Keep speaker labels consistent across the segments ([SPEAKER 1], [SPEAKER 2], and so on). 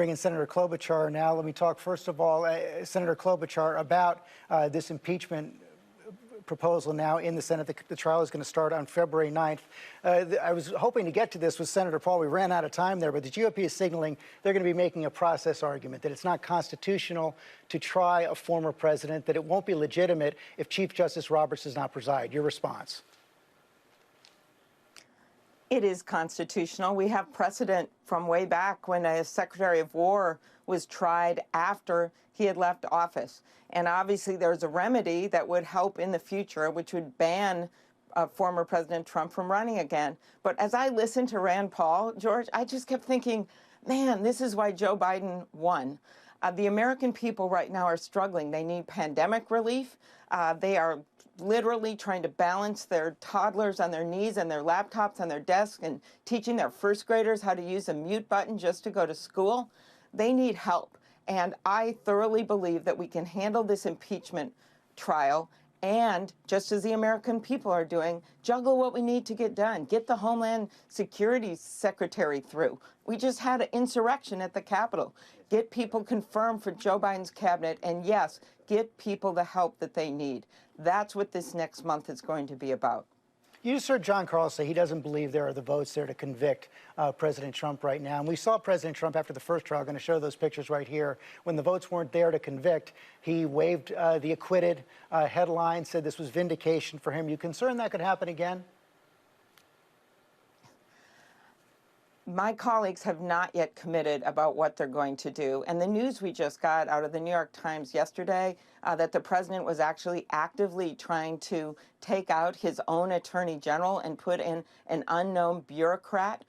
[SPEAKER 1] Bring in Senator Klobuchar now. Let me talk first of all, Senator Klobuchar, about this impeachment proposal now in the Senate. The trial is going to start on February 9th. I was hoping to get to this with Senator Paul. We ran out of time there, but the GOP is signaling they're going to be making a process argument, that it's not constitutional to try a former president, that it won't be legitimate if Chief Justice Roberts does not preside. Your response?
[SPEAKER 2] It is constitutional. We have precedent from way back when a Secretary of War was tried after he had left office. And obviously there's a remedy that would help in the future, which would ban former President Trump from running again. But as I listened to Rand Paul, George, I just kept thinking, man, this is why Joe Biden won. The American people right now are struggling. They need pandemic relief. They are literally trying to balance their toddlers on their knees and their laptops on their desks and teaching their first graders how to use a mute button just to go to school. They need help. And I thoroughly believe that we can handle this impeachment trial and, just as the American people are doing, juggle what we need to get done. Get the Homeland Security Secretary through. We just had an insurrection at the Capitol. Get people confirmed for Joe Biden's cabinet, and yes, get people the help that they need. That's what this next month is going to be about.
[SPEAKER 1] You just heard John Carl say he doesn't believe there are the votes there to convict President Trump right now. And we saw President Trump after the first trial, going to show those pictures right here. When the votes weren't there to convict, he waved the acquitted headline, said this was vindication for him. You concerned that could happen again?
[SPEAKER 2] My colleagues have not yet committed about what they're going to do. And the news we just got out of the New York Times yesterday, that the president was actually actively trying to take out his own attorney general and put in an unknown bureaucrat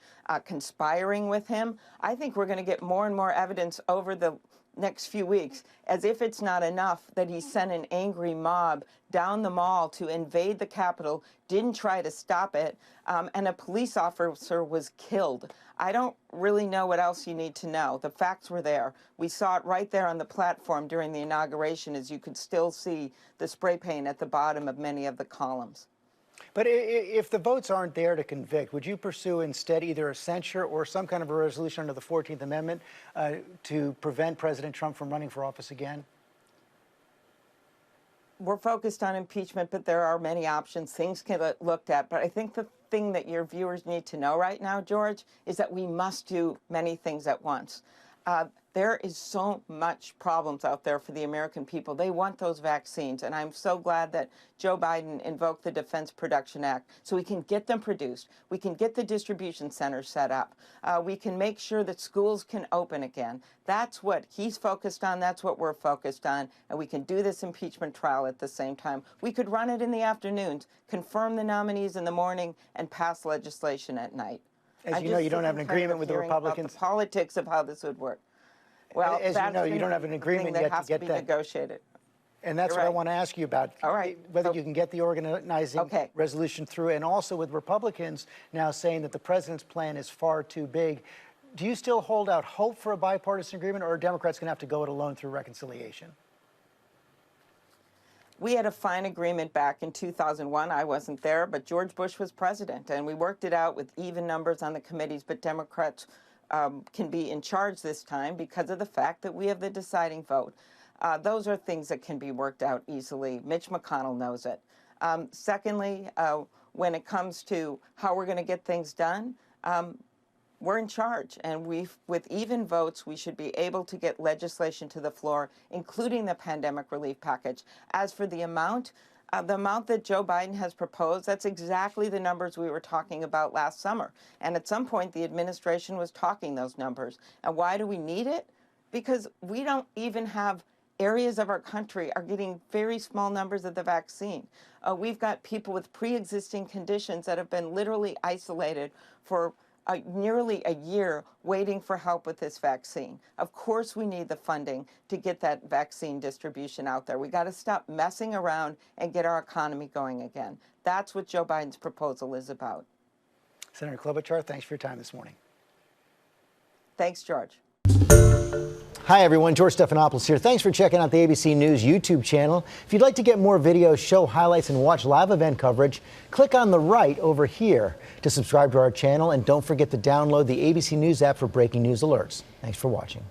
[SPEAKER 2] conspiring with him. I think we're going to get more and more evidence over the next few weeks, as if it's not enough that he sent an angry mob down the mall to invade the Capitol, didn't try to stop it, and a police officer was killed. I don't really know what else you need to know. The facts were there. We saw it right there on the platform during the inauguration, as you could still see the spray paint at the bottom of many of the columns.
[SPEAKER 1] But if the votes aren't there to convict, would you pursue instead either a censure or some kind of a resolution under the 14th Amendment to prevent President Trump from running for office again?
[SPEAKER 2] We're focused on impeachment, but there are many options. Things can get looked at. But I think the thing that your viewers need to know right now, George, is that we must do many things at once. There is so much problems out there for the American people. They want those vaccines, and I'm so glad that Joe Biden invoked the Defense Production Act so we can get them produced. We can get the distribution centers set up. We can make sure that schools can open again. That's what he's focused on. That's what we're focused on, and we can do this impeachment trial at the same time. We could run it in the afternoons, confirm the nominees in the morning, and pass legislation at night.
[SPEAKER 1] As you know, you don't have an agreement with the Republicans.
[SPEAKER 2] The politics of how this would work. Well,
[SPEAKER 1] as you know, you don't have an agreement yet to get that
[SPEAKER 2] negotiated.
[SPEAKER 1] And that's what I want to ask you about.
[SPEAKER 2] All right.
[SPEAKER 1] Whether you can get the organizing resolution through, and also with Republicans now saying that the president's plan is far too big. Do you still hold out hope for a bipartisan agreement, or are Democrats going to have to go it alone through reconciliation?
[SPEAKER 2] We had a fine agreement back in 2001. I wasn't there, but George Bush was president, and we worked it out with even numbers on the committees, but Democrats can be in charge this time because of the fact that we have the deciding vote. Those are things that can be worked out easily. Mitch McConnell knows it. Secondly, when it comes to how we're going to get things done, we're in charge, and with even votes, we should be able to get legislation to the floor, including the pandemic relief package. As for the amount that Joe Biden has proposed, that's exactly the numbers we were talking about last summer. And at some point, the administration was talking those numbers. And why do we need it? Because we don't even have areas of our country are getting very small numbers of the vaccine. We've got people with pre-existing conditions that have been literally isolated for nearly a year waiting for help with this vaccine. Of course we need the funding to get that vaccine distribution out there. We got to stop messing around and get our economy going again. That's what Joe Biden's proposal is about.
[SPEAKER 1] Senator Klobuchar, thanks for your time this morning.
[SPEAKER 2] Thanks, George.
[SPEAKER 1] Hi, everyone. George Stephanopoulos here. Thanks for checking out the ABC News YouTube channel. If you'd like to get more videos, show highlights, and watch live event coverage, click on the right over here to subscribe to our channel. And don't forget to download the ABC News app for breaking news alerts. Thanks for watching.